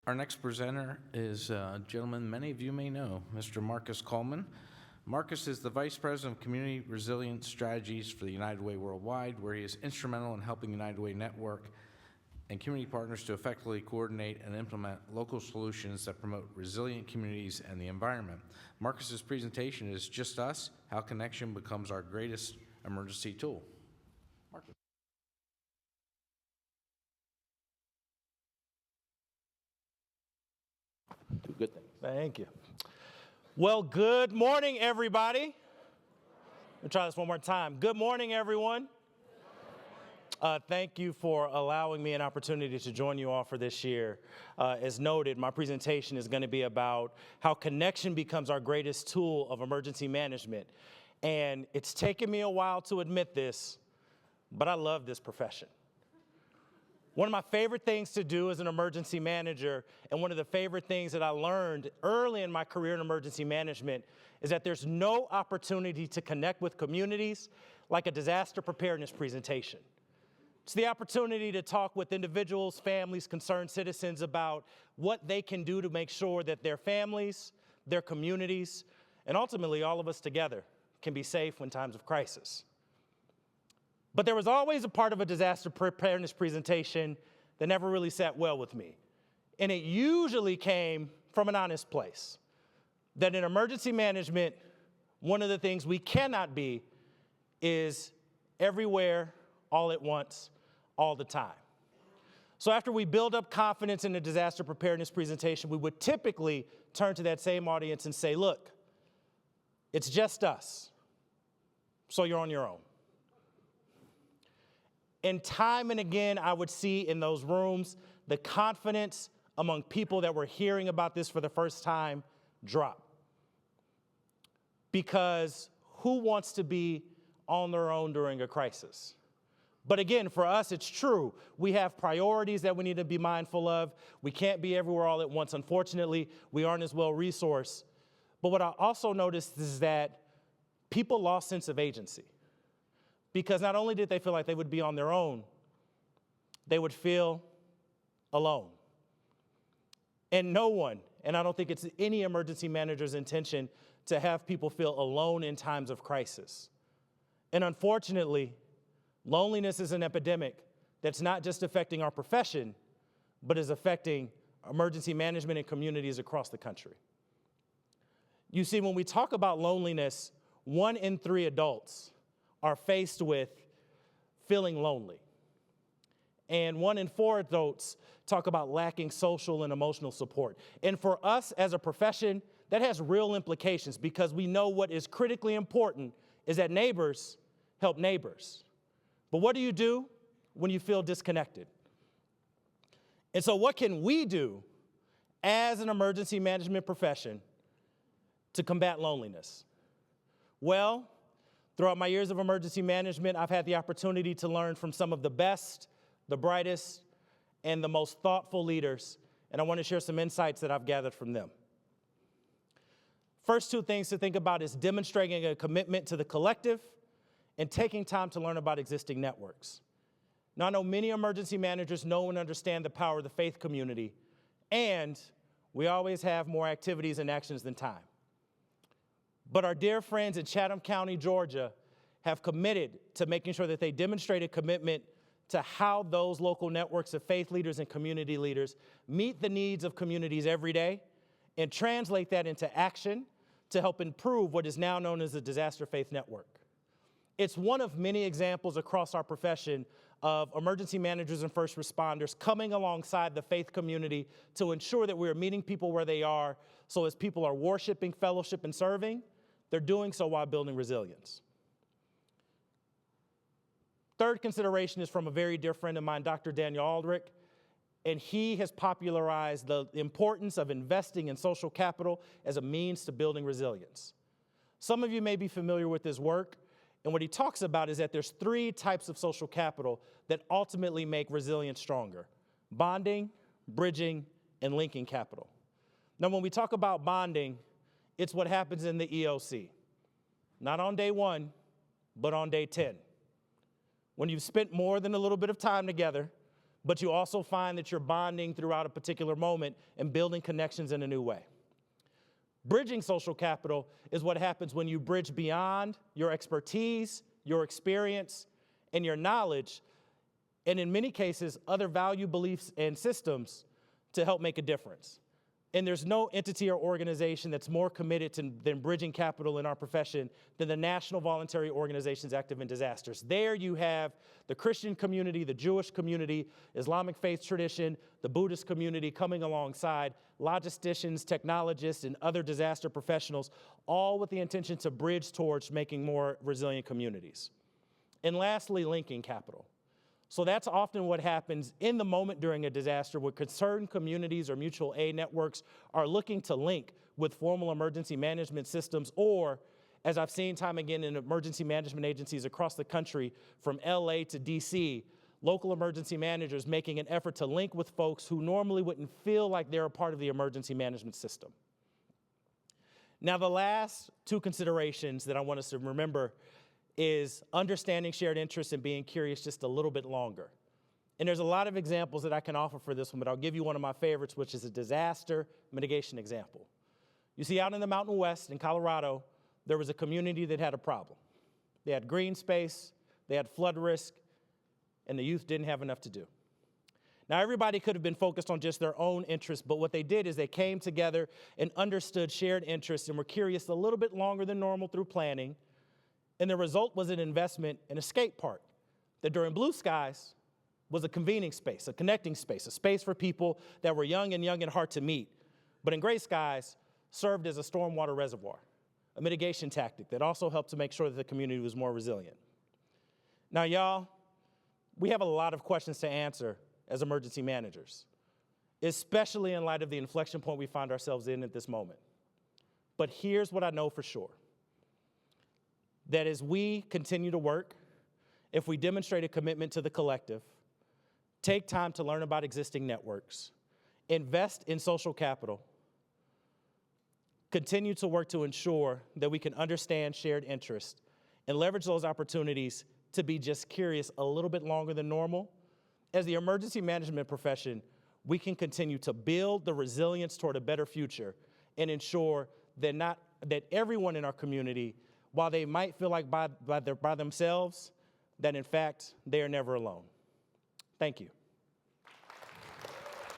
Our next presenter is a gentleman many of you may know, Mr. Marcus Coleman. Marcus is the Vice President of Community Resilience Strategies for the United Way Worldwide, where he is instrumental in helping United Way Network and community partners to effectively coordinate and implement local solutions that promote resilient communities and the environment. Marcus's presentation is Just Us, How Connection Becomes Our Greatest Emergency Tool. Marcus. Do good things. Thank you. Well, good morning, everybody. Let me try this one more time. Good morning, everyone. Thank you for allowing me an opportunity to join you all for this year. As noted, my presentation is going to be about how connection becomes our greatest tool of emergency management. And it's taken me a while to admit this, but I love this profession. One of my favorite things to do as an emergency manager, and one of the favorite things that I learned early in my career in emergency management, is that there's no opportunity to connect with communities like a disaster preparedness presentation. It's the opportunity to talk with individuals, families, concerned citizens about what they can do to make sure that their families, their communities, and ultimately all of us together can be safe when times of crisis. But there was always a part of a disaster preparedness presentation that never really sat well with me. And it usually came from an honest place. That in emergency management, one of the things we cannot be is everywhere, all at once, all the time. So after we build up confidence in a disaster preparedness presentation, we would typically turn to that same audience and say, look, it's just us, so you're on your own. And time and again, I would see in those rooms the confidence among people that were hearing about this for the first time drop. Because who wants to be on their own during a crisis? But again, for us, it's true. We have priorities that we need to be mindful of. We can't be everywhere all at once. Unfortunately, we aren't as well resourced. But what I also noticed is that people lost sense of agency. Because not only did they feel like they would be on their own, they would feel alone. And no one, and I don't think it's any emergency manager's intention to have people feel alone in times of crisis. And unfortunately, loneliness is an epidemic that's not just affecting our profession, but is affecting emergency management and communities across the country. You see, when we talk about loneliness, 1 in 3 adults are faced with feeling lonely. And 1 in 4 adults talk about lacking social and emotional support. And for us as a profession, that has real implications because we know what is critically important is that neighbors help neighbors. But what do you do when you feel disconnected? And so what can we do as an emergency management profession to combat loneliness? Well, throughout my years of emergency management, I've had the opportunity to learn from some of the best, the brightest, and the most thoughtful leaders, and I want to share some insights that I've gathered from them. First 2 things to think about is demonstrating a commitment to the collective and taking time to learn about existing networks. Now, I know many emergency managers know and understand the power of the faith community, and we always have more activities and actions than time. But our dear friends in Chatham County, Georgia, have committed to making sure that they demonstrate a commitment to how those local networks of faith leaders and community leaders meet the needs of communities every day and translate that into action to help improve what is now known as the Disaster Faith Network. It's one of many examples across our profession of emergency managers and first responders coming alongside the faith community to ensure that we are meeting people where they are, so as people are worshiping, fellowship, and serving, they're doing so while building resilience. Third consideration is from a very dear friend of mine, Dr. Daniel Aldrich, and he has popularized the importance of investing in social capital as a means to building resilience. Some of you may be familiar with his work, and what he talks about is that there's 3 types of social capital that ultimately make resilience stronger: bonding, bridging, and linking capital. Now, when we talk about bonding, it's what happens in the EOC. Not on day 1, but on day 10. When you've spent more than a little bit of time together, but you also find that you're bonding throughout a particular moment and building connections in a new way. Bridging social capital is what happens when you bridge beyond your expertise, your experience, and your knowledge, and in many cases, other value, beliefs, and systems to help make a difference. And there's no entity or organization that's more committed than bridging capital in our profession than the National Voluntary Organizations Active in Disasters. There you have the Christian community, the Jewish community, Islamic faith tradition, the Buddhist community coming alongside, logisticians, technologists, and other disaster professionals, all with the intention to bridge towards making more resilient communities. And lastly, linking capital. So that's often what happens in the moment during a disaster where concerned communities or mutual aid networks are looking to link with formal emergency management systems, or, as I've seen time again in emergency management agencies across the country, from LA to DC, local emergency managers making an effort to link with folks who normally wouldn't feel like they're a part of the emergency management system. Now, the last two considerations that I want us to remember is understanding shared interests and being curious just a little bit longer. And there's a lot of examples that I can offer for this one, but I'll give you one of my favorites, which is a disaster mitigation example. You see, out in the Mountain West in Colorado, there was a community that had a problem. They had green space, they had flood risk, and the youth didn't have enough to do. Now, everybody could have been focused on just their own interests, but what they did is they came together and understood shared interests and were curious a little bit longer than normal through planning. And the result was an investment in a skate park that during blue skies was a convening space, a connecting space, a space for people that were young and hard to meet. But in gray skies served as a stormwater reservoir, a mitigation tactic that also helped to make sure that the community was more resilient. Now, y'all, we have a lot of questions to answer as emergency managers, especially in light of the inflection point we find ourselves in at this moment. But here's what I know for sure. That as we continue to work, if we demonstrate a commitment to the collective, take time to learn about existing networks, invest in social capital, continue to work to ensure that we can understand shared interests, and leverage those opportunities to be just curious a little bit longer than normal, as the emergency management profession, we can continue to build the resilience toward a better future and ensure that everyone in our community, while they might feel like by themselves, that in fact, they are never alone. Thank you.